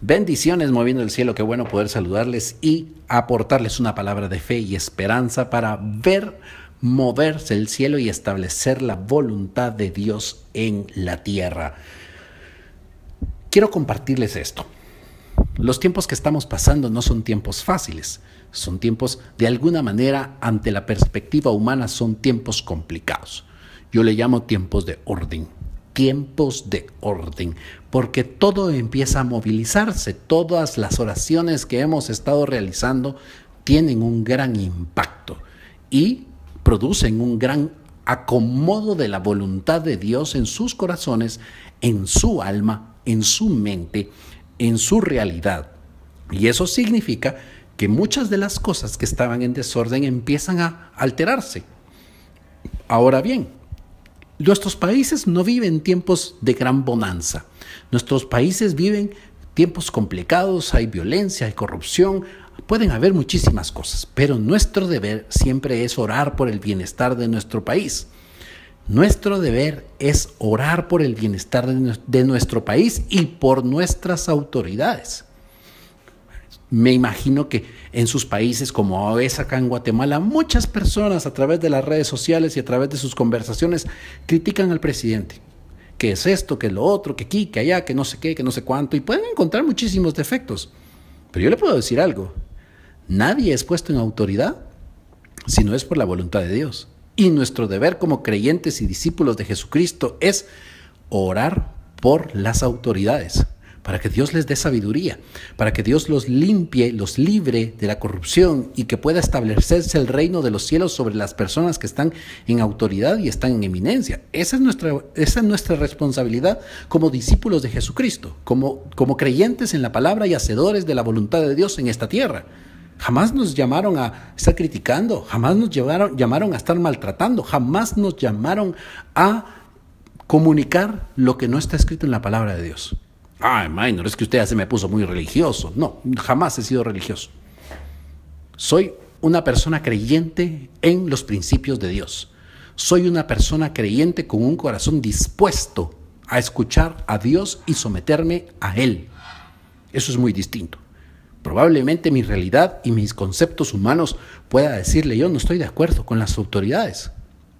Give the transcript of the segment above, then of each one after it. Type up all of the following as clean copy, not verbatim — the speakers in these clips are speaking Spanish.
Bendiciones moviendo el cielo, qué bueno poder saludarles y aportarles una palabra de fe y esperanza para ver moverse el cielo y establecer la voluntad de Dios en la tierra. Quiero compartirles esto. Los tiempos que estamos pasando no son tiempos fáciles, son tiempos de alguna manera ante la perspectiva humana son tiempos complicados. Yo le llamo tiempos de orden. Tiempos de orden, porque todo empieza a movilizarse, todas las oraciones que hemos estado realizando tienen un gran impacto y producen un gran acomodo de la voluntad de Dios en sus corazones, en su alma, en su mente, en su realidad. Y eso significa que muchas de las cosas que estaban en desorden empiezan a alterarse. Ahora bien, nuestros países no viven tiempos de gran bonanza. Nuestros países viven tiempos complicados, hay violencia, hay corrupción, pueden haber muchísimas cosas, pero nuestro deber siempre es orar por el bienestar de nuestro país. Nuestro deber es orar por el bienestar de nuestro país y por nuestras autoridades. Me imagino que en sus países, como es acá en Guatemala, muchas personas a través de las redes sociales y a través de sus conversaciones critican al presidente. ¿Qué es esto? ¿Qué es lo otro? ¿Qué aquí? ¿Qué allá? ¿Qué no sé qué? ¿Qué no sé cuánto? Y pueden encontrar muchísimos defectos. Pero yo le puedo decir algo. Nadie es puesto en autoridad si no es por la voluntad de Dios. Y nuestro deber como creyentes y discípulos de Jesucristo es orar por las autoridades, para que Dios les dé sabiduría, para que Dios los limpie, los libre de la corrupción y que pueda establecerse el reino de los cielos sobre las personas que están en autoridad y están en eminencia. Esa es nuestra responsabilidad como discípulos de Jesucristo, como creyentes en la palabra y hacedores de la voluntad de Dios en esta tierra. Jamás nos llamaron a estar criticando, jamás nos llamaron a estar maltratando, jamás nos llamaron a comunicar lo que no está escrito en la palabra de Dios. Ay, minor, es que usted ya se me puso muy religioso. No, jamás he sido religioso. Soy una persona creyente en los principios de Dios. Soy una persona creyente con un corazón dispuesto a escuchar a Dios y someterme a Él. Eso es muy distinto. Probablemente mi realidad y mis conceptos humanos pueda decirle yo no estoy de acuerdo con las autoridades.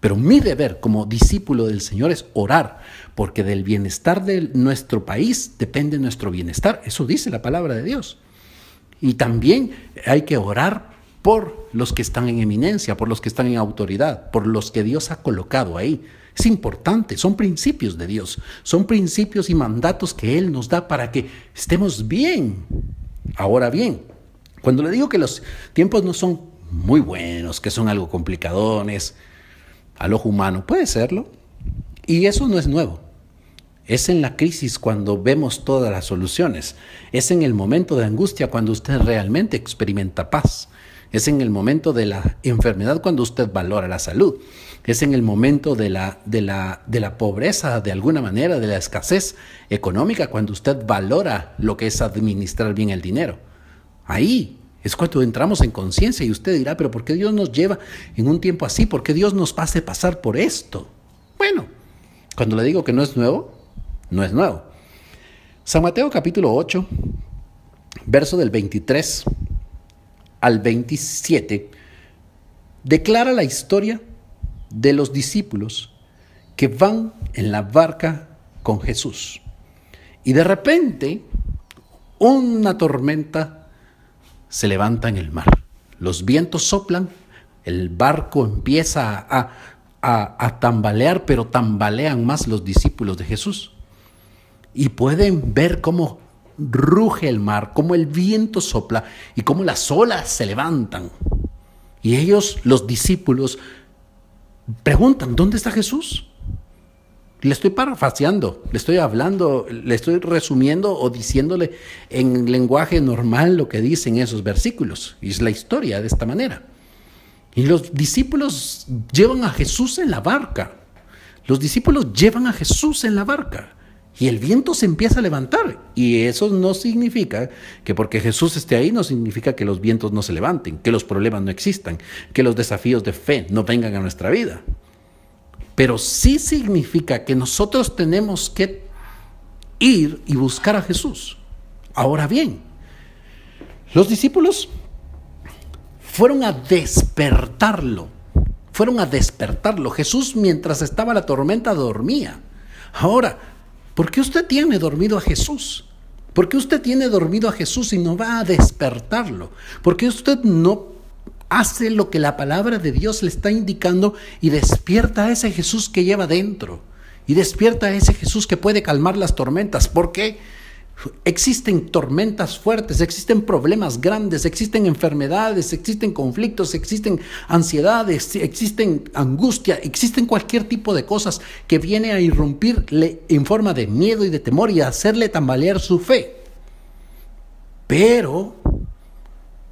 Pero mi deber como discípulo del Señor es orar, porque del bienestar de nuestro país depende nuestro bienestar. Eso dice la palabra de Dios. Y también hay que orar por los que están en eminencia, por los que están en autoridad, por los que Dios ha colocado ahí. Es importante, son principios de Dios, son principios y mandatos que Él nos da para que estemos bien. Ahora bien, cuando le digo que los tiempos no son muy buenos, que son algo complicadones, al ojo humano, puede serlo. Y eso no es nuevo. Es en la crisis cuando vemos todas las soluciones. Es en el momento de angustia cuando usted realmente experimenta paz. Es en el momento de la enfermedad cuando usted valora la salud. Es en el momento de la pobreza, de alguna manera, de la escasez económica, cuando usted valora lo que es administrar bien el dinero. Ahí es cuando entramos en conciencia y usted dirá, pero ¿por qué Dios nos lleva en un tiempo así? ¿Por qué Dios nos hace pasar por esto? Bueno, cuando le digo que no es nuevo, no es nuevo. San Mateo capítulo 8, verso del 23 al 27, declara la historia de los discípulos que van en la barca con Jesús. Y de repente, una tormenta se levanta en el mar. Los vientos soplan, el barco empieza a tambalear, pero tambalean más los discípulos de Jesús. Y pueden ver cómo ruge el mar, cómo el viento sopla y cómo las olas se levantan. Y ellos, los discípulos, preguntan, ¿dónde está Jesús? Le estoy parafraseando, le estoy hablando, le estoy resumiendo o diciéndole en lenguaje normal lo que dicen esos versículos. Y es la historia de esta manera. Y los discípulos llevan a Jesús en la barca. Los discípulos llevan a Jesús en la barca. Y el viento se empieza a levantar. Y eso no significa que porque Jesús esté ahí, no significa que los vientos no se levanten, que los problemas no existan, que los desafíos de fe no vengan a nuestra vida. Pero sí significa que nosotros tenemos que ir y buscar a Jesús. Ahora bien, los discípulos fueron a despertarlo. Jesús, mientras estaba la tormenta, dormía. Ahora, ¿por qué usted tiene dormido a Jesús? ¿Por qué usted tiene dormido a Jesús y no va a despertarlo? ¿Por qué usted no hace lo que la palabra de Dios le está indicando y despierta a ese Jesús que lleva dentro? Y despierta a ese Jesús que puede calmar las tormentas. ¿Por qué? Existen tormentas fuertes, existen problemas grandes, existen enfermedades, existen conflictos, existen ansiedades, existen angustia, existen cualquier tipo de cosas que viene a irrumpirle en forma de miedo y de temor y a hacerle tambalear su fe. Pero,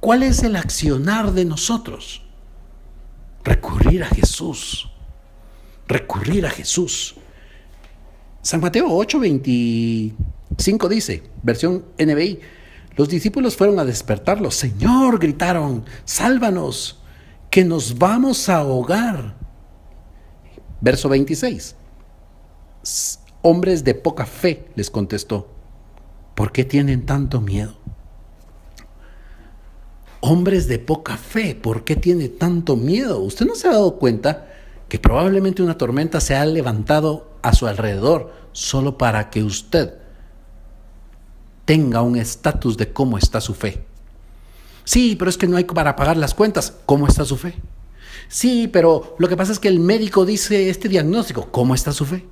¿cuál es el accionar de nosotros? Recurrir a Jesús. Recurrir a Jesús. San Mateo 8:25 dice, versión NBI, los discípulos fueron a despertarlo. Señor, gritaron, sálvanos, que nos vamos a ahogar. Verso 26, hombres de poca fe, les contestó, ¿por qué tienen tanto miedo? Hombres de poca fe, ¿por qué tiene tanto miedo? ¿Usted no se ha dado cuenta que probablemente una tormenta se ha levantado a su alrededor solo para que usted tenga un estatus de cómo está su fe? Sí, pero es que no hay para pagar las cuentas. ¿Cómo está su fe? Sí, pero lo que pasa es que el médico dice este diagnóstico. ¿Cómo está su fe?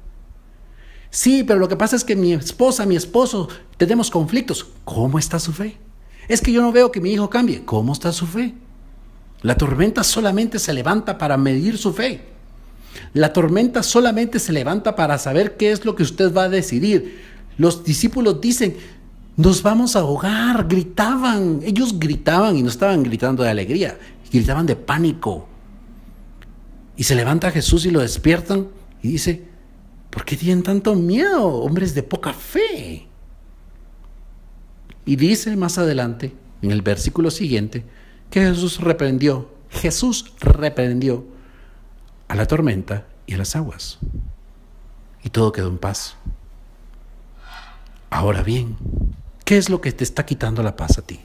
Sí, pero lo que pasa es que mi esposa, mi esposo, tenemos conflictos. ¿Cómo está su fe? Es que yo no veo que mi hijo cambie. ¿Cómo está su fe? La tormenta solamente se levanta para medir su fe. La tormenta solamente se levanta para saber qué es lo que usted va a decidir. Los discípulos dicen, nos vamos a ahogar, gritaban. Ellos gritaban y no estaban gritando de alegría, gritaban de pánico. Y se levanta Jesús y lo despiertan y dice, ¿por qué tienen tanto miedo, hombres de poca fe? Y dice más adelante, en el versículo siguiente, que Jesús reprendió a la tormenta y a las aguas. Y todo quedó en paz. Ahora bien, ¿qué es lo que te está quitando la paz a ti?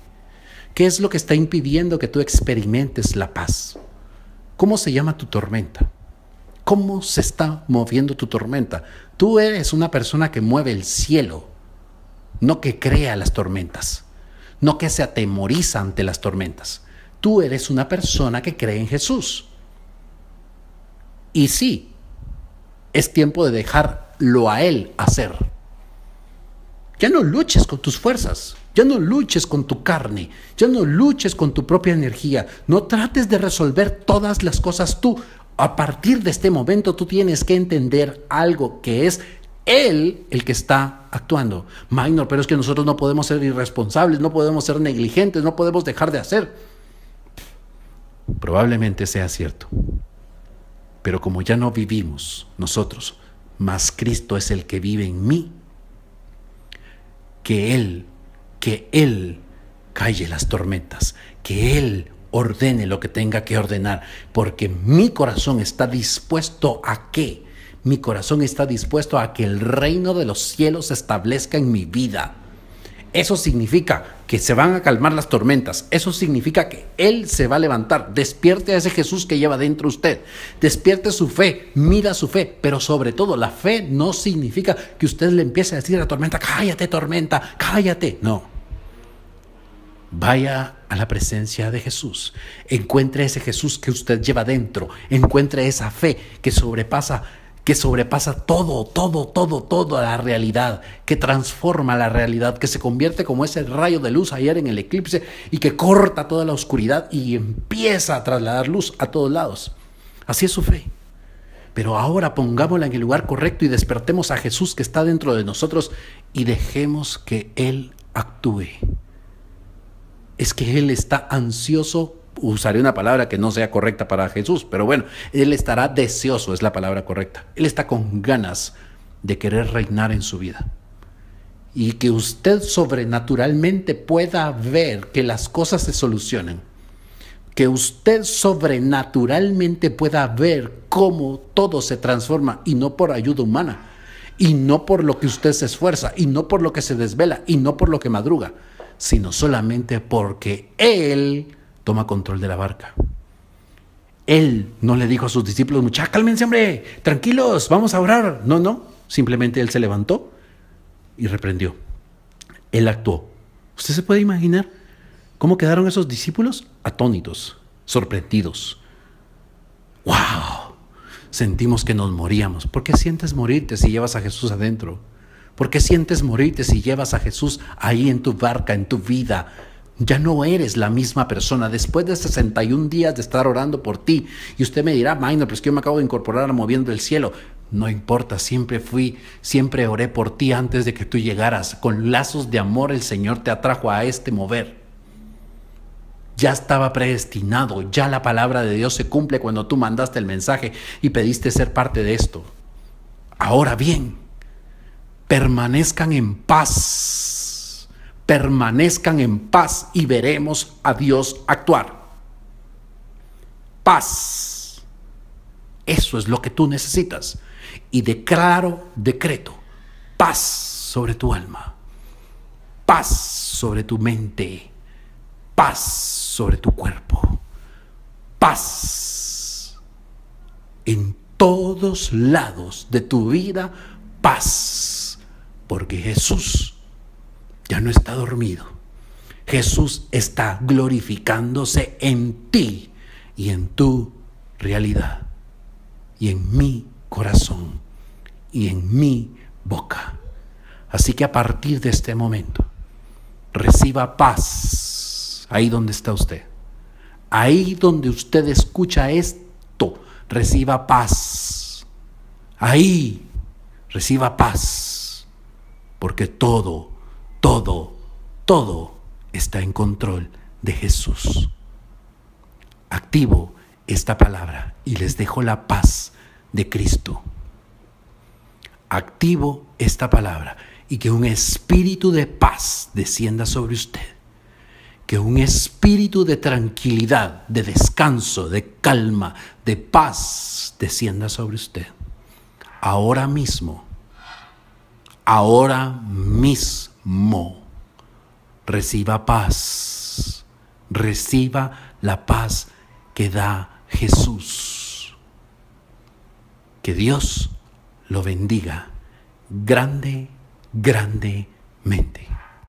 ¿Qué es lo que está impidiendo que tú experimentes la paz? ¿Cómo se llama tu tormenta? ¿Cómo se está moviendo tu tormenta? Tú eres una persona que mueve el cielo, no que crea las tormentas, no que se atemoriza ante las tormentas. Tú eres una persona que cree en Jesús. Y sí, es tiempo de dejarlo a Él hacer. Ya no luches con tus fuerzas, ya no luches con tu carne, ya no luches con tu propia energía. No trates de resolver todas las cosas tú. A partir de este momento tú tienes que entender algo, que es Él el que está actuando. Minor, pero es que nosotros no podemos ser irresponsables, no podemos ser negligentes, no podemos dejar de hacer. Probablemente sea cierto. Pero como ya no vivimos nosotros, más Cristo es el que vive en mí, que Él calle las tormentas, que Él ordene lo que tenga que ordenar, porque mi corazón está dispuesto a ¿qué? Mi corazón está dispuesto a que el reino de los cielos se establezca en mi vida. Eso significa que se van a calmar las tormentas. Eso significa que Él se va a levantar. Despierte a ese Jesús que lleva dentro usted. Despierte su fe, mira su fe. Pero sobre todo, la fe no significa que usted le empiece a decir a la tormenta, cállate tormenta, cállate. No. Vaya a la presencia de Jesús. Encuentre ese Jesús que usted lleva dentro. Encuentre esa fe que sobrepasa toda la realidad, que transforma la realidad, que se convierte como ese rayo de luz ayer en el eclipse y que corta toda la oscuridad y empieza a trasladar luz a todos lados. Así es su fe. Pero ahora pongámosla en el lugar correcto y despertemos a Jesús que está dentro de nosotros y dejemos que Él actúe. Es que Él está ansioso. Usaré una palabra que no sea correcta para Jesús, pero bueno, Él estará deseoso, es la palabra correcta. Él está con ganas de querer reinar en su vida. Y que usted sobrenaturalmente pueda ver que las cosas se solucionan. Que usted sobrenaturalmente pueda ver cómo todo se transforma y no por ayuda humana. Y no por lo que usted se esfuerza, y no por lo que se desvela, y no por lo que madruga, sino solamente porque Él toma control de la barca. Él no le dijo a sus discípulos, muchachos, cálmense, hombre, tranquilos, vamos a orar. No, simplemente Él se levantó y reprendió. Él actuó. ¿Usted se puede imaginar cómo quedaron esos discípulos? Atónitos, sorprendidos. ¡Wow! Sentimos que nos moríamos. ¿Por qué sientes morirte si llevas a Jesús adentro? ¿Por qué sientes morirte si llevas a Jesús ahí en tu barca, en tu vida? Ya no eres la misma persona. Después de 61 días de estar orando por ti, y usted me dirá, Minor, pero es que yo me acabo de incorporar a Moviendo el Cielo. No importa, siempre oré por ti antes de que tú llegaras. Con lazos de amor el Señor te atrajo a este mover. Ya estaba predestinado, ya la palabra de Dios se cumple cuando tú mandaste el mensaje y pediste ser parte de esto. Ahora bien, permanezcan en paz y veremos a Dios actuar. Paz, eso es lo que tú necesitas. Y decreto, paz sobre tu alma, paz sobre tu mente, paz sobre tu cuerpo, paz en todos lados de tu vida, paz, porque Jesús ya no está dormido. Jesús está glorificándose en ti y en tu realidad y en mi corazón y en mi boca. Así que a partir de este momento, reciba paz ahí donde está usted. Ahí donde usted escucha esto, reciba paz. Ahí, reciba paz. Porque todo está en control de Jesús. Activo esta palabra y les dejo la paz de Cristo. Activo esta palabra y que un espíritu de paz descienda sobre usted. Que un espíritu de tranquilidad, de descanso, de calma, de paz descienda sobre usted. Ahora mismo, reciba paz. Reciba la paz que da Jesús. Que Dios lo bendiga grandemente.